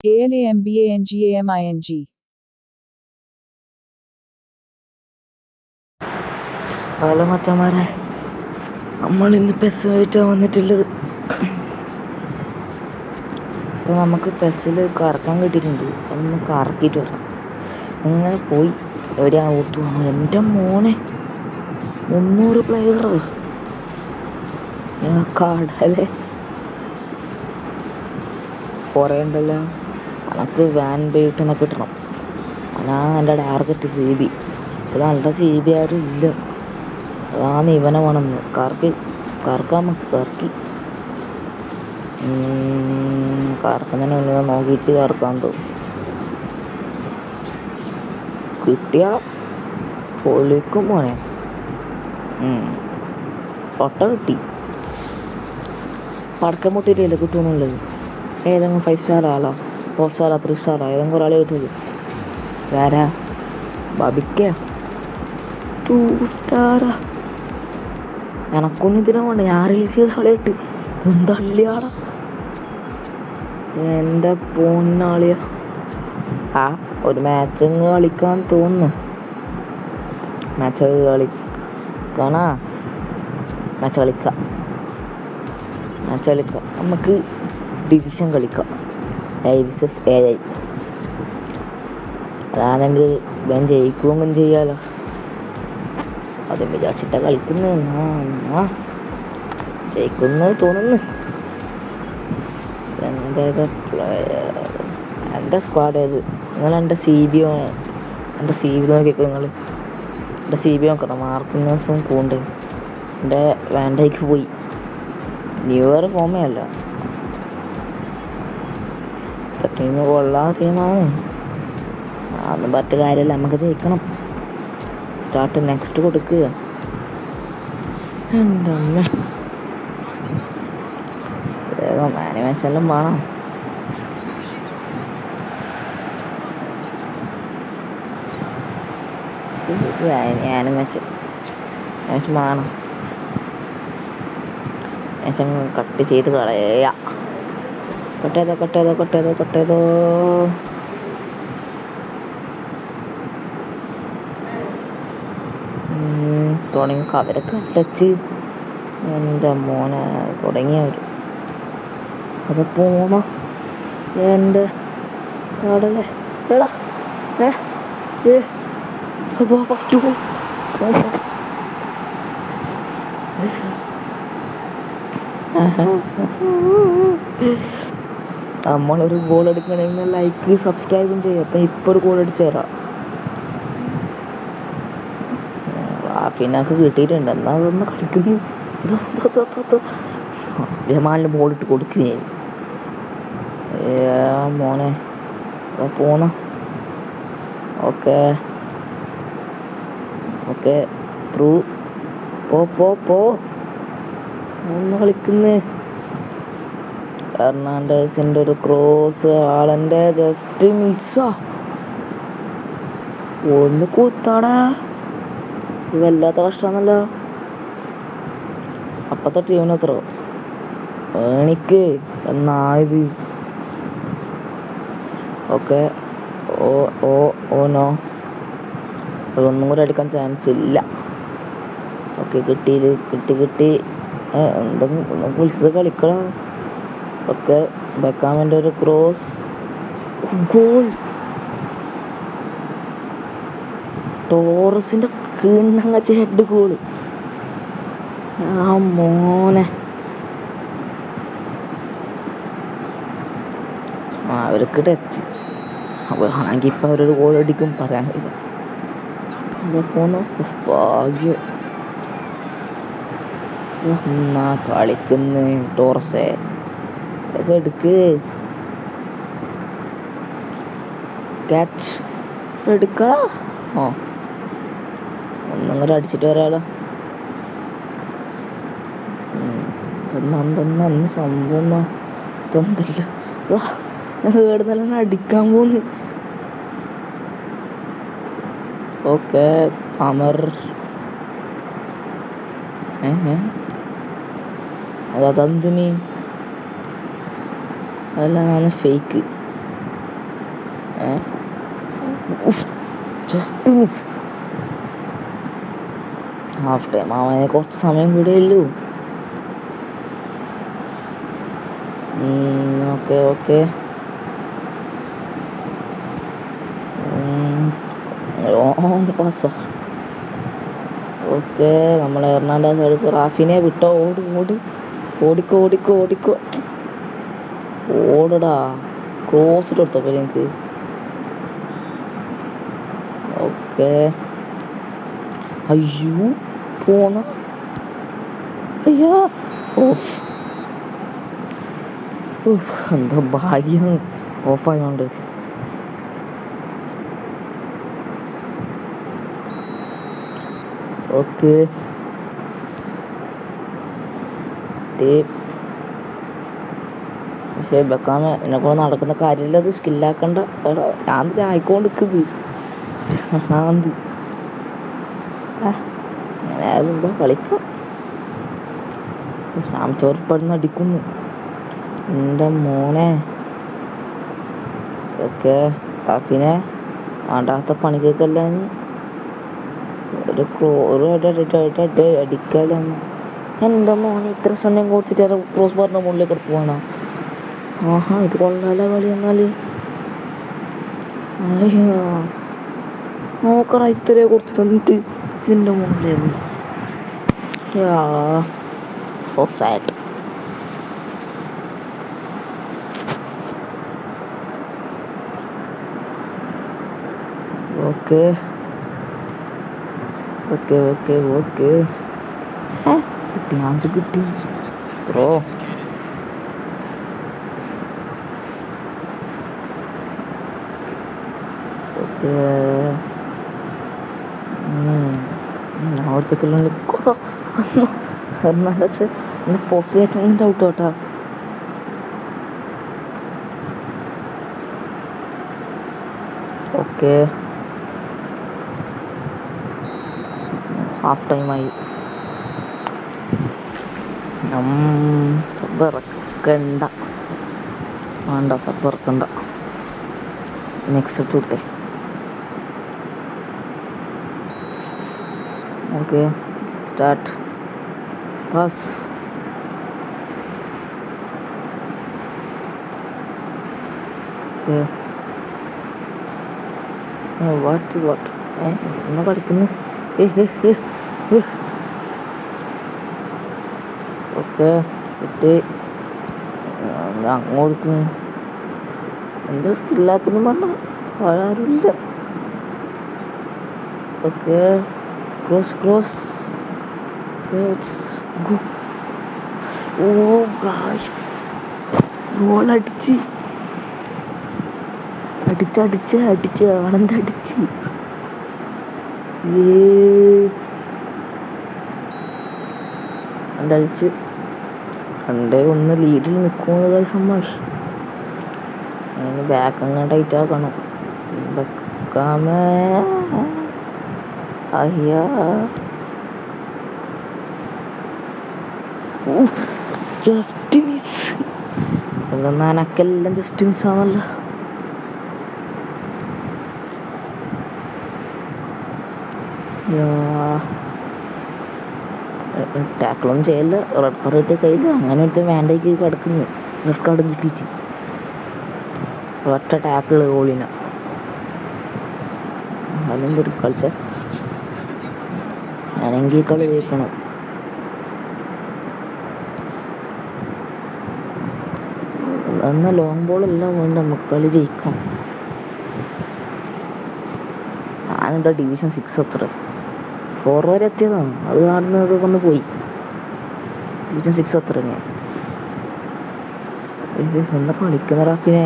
KLAMBANGAMING. Hello മച്ചന്മാരെ, നമ്മൾ ഇന്ന് പെസ്സുമായിട്ടാണ് വന്നിട്ടുള്ളത്. അപ്പോൾ നമുക്ക് പെസ്സിൽ കറക്കാൻ കിട്ടിയിട്ടുണ്ട്. അതൊന്ന് കറക്കിയിട്ട് വരാം. അങ്ങനെ പോയി എവിടെയാണ് ഔട്ട് വന്നു. എൻ്റെ മോനെ 300 പ്ലെയർ കടലെ കുറേ ഉണ്ടല്ലോ. എനിക്ക് വാൻ ബേട്ടിനെ കിട്ടണം. അതാണ് എൻ്റെ ടാർഗറ്റ്. CB ഇത് നല്ല CB ആരും ഇല്ല. അതാണ് ഇവനെ വേണമെന്ന് കറക്കാൻ കറക്കി കറക്കുന്നതിന് മുന്നേ നോക്കിയിട്ട് കറക്കാൻ തോന്നും. കിട്ടിയ പൊളിക്കും മോനെ. ഒട്ട കിട്ടി. പടക്കം പൊട്ടിയിട്ടില്ല കിട്ടുമെന്നുള്ളത്. ഏതെങ്കിലും 5 സ്റ്റാർ ആളോ 4 സ്റ്റാർ 3 സ്റ്റാറോ ഏതെങ്കിലും ഒരാളെ കിട്ടുള്ളൂ. വേറെ ബബിക്ക 2 സ്റ്റാറാ. എനക്കൊന്നും ഇതിനെ വേണ്ട. ഞാൻ റിലീസ് ചെയ്ത കളിയായിട്ട് എന്തള്ളിയാടാ എൻ്റെ പൊന്നാളിയ. ഒരു മാച്ച് കളിക്കാൻ തോന്നുന്നു. മാച്ച് കളിക്കാം. നമുക്ക് ഡിവിഷൻ കളിക്കാം. vs AI. അതാണെങ്കിൽ ഞാൻ ജയിക്കുകയും ചെയ്യാലോ. അത് വിചാരിച്ചിട്ടാ കളിക്കുന്നത്. ജയിക്കുന്നു തോന്നുന്നു. എൻ്റെ സ്ക്വാഡ് ഏത്? നിങ്ങൾ എൻ്റെ CB നോക്കിക്കോ. നിങ്ങൾ എൻ്റെ CB നോക്കണം. മാർക്കിനസും കൂണ്ട്. എൻ്റെ വാൻഡൈക്ക് പോയി. ന്യൂ ഇയർ ഫോമേ അല്ല. ടീം കൊള്ളാൻ ടീമാണ്. അതൊന്നും പറ്റ കാര്യമല്ല. നമുക്ക് ജയിക്കണം. സ്റ്റാർട്ട് നെക്സ്റ്റ് കൊടുക്കുക. എൻ്റെ അമ്മ വേഗം ആനിമേഷനെല്ലാം വേണം. ആനിമേഷൻ വേണം. കട്ട് ചെയ്ത് കളയാ. കട്ടേതോ തുടങ്ങി. അവരൊക്കെ ടച്ച്. എൻ്റെ മോനെ തുടങ്ങിയവർ അത് പോണോ എൻ്റെ കടലെ. എടാ അതോ ഫസ്റ്റ് ഗോൾ. നമ്മളൊരു ഗോൾ എടുക്കണമെങ്കിൽ ലൈക്ക് സബ്സ്ക്രൈബും ചെയ്യാം. അപ്പം ഇപ്പോൾ ഒരു ഗോൾ അടിച്ചു തരാം. പിന്നെ കിട്ടിയിട്ടുണ്ട്. എന്നാ അതൊന്ന് കളിക്കുന്നു. ജമാലിന് ബോളിട്ട് കൊടുക്കുക. മോനെ പോന്ന. ഓക്കെ ത്രൂ പോ ഒന്ന് കളിക്കുന്നേ. ഫെർണാണ്ടസിന്റെ ഒരു ക്രോസ്. ആളെന്റെ ജസ്റ്റ് മിസ്സാ. ഒന്ന് കൂത്താടാ. ഇത് വല്ലാത്ത കഷ്ടാന്നല്ലോ. അപ്പത്തെ ടീമിന് എത്ര എനിക്ക് എന്നായത്. Okay no. ഒന്നും കൂടെ എടുക്കാൻ ചാൻസ് ഇല്ല. ഓക്കെ കിട്ടി. എന്തെങ്കിലും വിളിച്ചത് കളിക്കണം. ഓക്കെ ബെക്കാമിന്റെ ഒരു ക്രോസ്. ഗോൾ. ടോറസിന്റെ കിണ്ണങ്ങച്ച ഹെഡ് ഗോള്. മോനെ അവർക്ക് ടച്ച്. ആണെങ്കിൽ ഇപ്പൊ അവരൊരു ഗോൾ അടിക്കും. പറയാൻ കഴിയില്ല. പോന്നു ഭാഗ്യം. എന്നാ കളിക്കുന്നു ടോറസെ. എടുക്ക്. ക്യാച്ച് എടുക്കടാ. ഒന്നും കൂടെ അടിച്ചിട്ട് വരാലോ. അന്ന് സംഭവം ഇതെന്തല്ല കേടുന്നല്ല അടിക്കാൻ പോന്ന്. ഓക്കെ അമർ. അതെന്തിന്? അല്ല fake. Just miss. Half time അവനെ കുറച്ച് സമയം വിടുകയല്ലോ. Okay okay. പാസ്സാ. ഓക്കെ, നമ്മൾ എർണാണ്ടസ് എടുത്ത് റാഫിനെ വിട്ടോ. ഓട് ഓട്, ഓടിക്കോ ഓടിക്കോ ഓടിക്കോ, ഓടടാ. ക്രോസ് എടുത്തോ എനിക്ക്. ഓക്കെ. അയ്യോ പോന്ന. അയ്യോ എന്താ ഭാഗ്യം ഓഫായോണ്ട്. ഓക്കെ, പക്ഷേ ബെക്കാമ എന്നെ കൂടെ നടക്കുന്ന കാര്യമില്ല. അത് സ്കില്ലാക്കണ്ട. ഞാൻ ആയിക്കോണ്ടിരിക്കുന്നത് അങ്ങനെ എന്താ കളിക്കാം. ചോർപ്പെടുന്ന അടിക്കുന്നു എൻ്റെ മോനെ. ഓക്കെ, റാഫിനെ വേണ്ടാത്ത പണിക്കൊക്കെയല്ല. അടിക്കാലോ. എന്താ മോനെ ഇത്ര സമയം കൊടുത്തിട്ട് ക്രോസ് ബാറിന്റെ മുകളിലേക്ക് എടുത്ത് പോകണ. ആഹാ, ഇത് കൊള്ളാല കളി. എന്നാല് നോക്കറ ഇത്രേ കൊടുത്തു തന്നിട്ട് ഇതിന്റെ മുകളിലേക്ക്. So sad. Okay okay okay okay. കിട്ടി, ആഞ്ച് കിട്ടി. ത്രോ. ഓക്കെ, അവിടത്തേക്കെല്ലാം ഹെർണാണ്ടസ് എന്നെ പോസ്റ്റിലേക്ക് അങ്ങനെ ചവിട്ടോട്ടാ. ഓക്കെ, ഹാഫ് ടൈമായി. സബ് ഇറക്കണ്ട, വേണ്ട സബ് ഇറക്കണ്ട. നെക്സ്റ്റ് ഇട്ടേ. Okay, start. പാസ്. വാട്ട് എന്നാ കളിക്കുന്നു. ഓക്കെ, കിട്ടി. അങ്ങോട്ട് എന്താ സ്കില്ലാക്കുന്നു പറഞ്ഞ ആരുമില്ല. Okay, cross cross. ഗോൾ അടിച്ച് ആണന്റെ അടിച്ച്. അടിച്ച് 2-1 ലീഡിൽ നിൽക്കുന്നത് സമ്മാഷ്. അതിന് ബാക്ക് അങ്ങനെ ടൈറ്റ് ആക്കണം. ബെക്കാമേ അയ്യാ, ജസ്റ്റ് മിസ്. എന്തെന്നാ എനക്കെല്ലാം ജസ്റ്റ് മിസ്സാണല്ലോ. ടാക്കിളൊന്നും ചെയ്യല്ല. റെഡ് കാർഡ് കിട്ടിയ കയ്യില് അങ്ങനെ ഒരു വേണ്ടേക്ക് കിടക്കുന്നു. റെഡ് കാർഡും കിട്ടിയിട്ട് ഒറ്റ ടാക്കിള് ഗോളിന. അതെന്തൊരു കളിച്ച ഞാനെങ്കിൽ കളി ജയിക്കണം. എന്നാൽ ലോങ് ബോളെല്ലാം വേണ്ട, നമുക്ക് കളി ജയിക്കണം. ഞാനെന്താ ഡിവിഷൻ 6 അത്ര 4 വരെ എത്തിയതാണ്. അത് കാണുന്നത് വന്ന് പോയി. ഡിവിഷൻ 6 അത്ര ഞാൻ എന്താ കളിക്കുന്ന റാഫിനെ.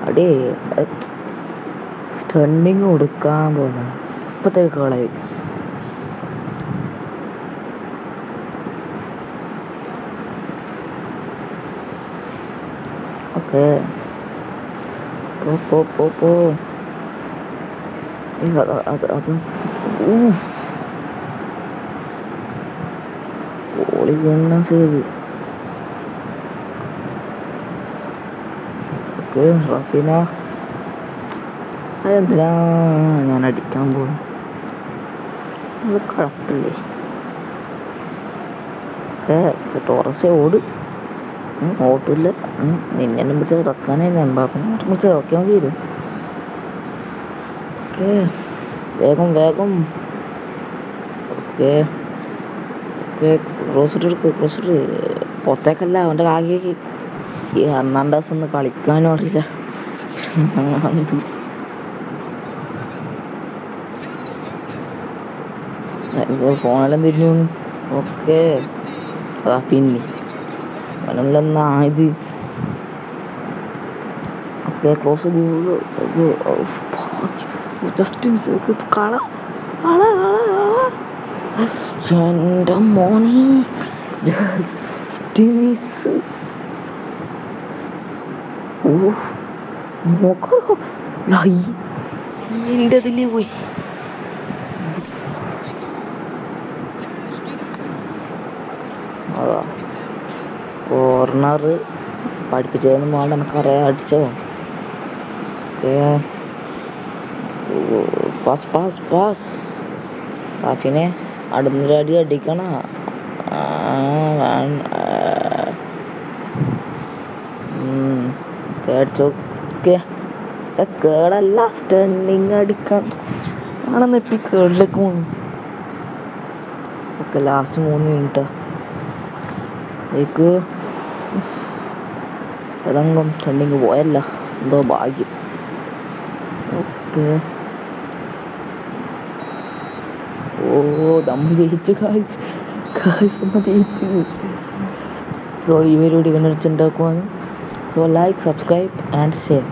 അടേ സ്റ്റണ്ണിങ് കൊടുക്കാൻ പോകുന്ന ഇപ്പത്തേക്ക് കളി. ഓക്കെ, പോ. അത് ഗോളി വീണ സേവ്. ഓക്കെ റഫീന അതെന്തിനാ ഞാൻ അടിക്കാൻ പോകും, അത് കുഴപ്പമില്ലേ. ടോറസ് ഓട് ഓട്ടില്ല, നിന്നെ പിടിച്ച് കിടക്കാനേ എംബാപ്പനെ പിടിച്ച് കിടക്കാൻ തീരും. ഓക്കെ വേഗം വേഗം. ഓക്കെ ഓക്കെ ക്രോസിട്ട് പുറത്തേക്കല്ല, അവൻ്റെ കാലിലേക്ക്. ഹെർണാണ്ടസ് ഒന്ന് കളിക്കാനും അറിയില്ല. ഫോണെല്ലാം തിരിഞ്ഞു. ഓക്കെ അതാ പിന്നെ അവനെല്ലാം ഇത്. Okay cross just miss. കള എൻ്റെ മോണി ജസ്റ്റ് മിസ്. എൻ്റെ അതില് പോയി. അതാ കോർണർ പഠിപ്പിച്ചതൊന്നും വേണ്ട, നമുക്കറിയാം അടിച്ചോ. ഓക്കെ പാസ് റാഫിനെ അടുന്നൊരടി അടിക്കണ. അടിച്ചോക്കെ കേടല്ല, സ്റ്റണ്ടിങ് അടിക്കാൻ ആണെന്ന് എപ്പി കേടിലേക്ക് പോകുന്നു. ഓക്കെ ലാസ്റ്റ് 3 മിനിറ്റ് ഏതെങ്കിലും സ്റ്റണ്ടിങ് പോയല്ല, എന്തോ ഭാഗ്യം. ഓക്കെ നമ്മൾ ജയിച്ചു, കാഴ്ച ജയിച്ചു. സോ ഇവരോട് ഇവനെ വെച്ചുണ്ടാക്കുവാണ്. So like, subscribe and share.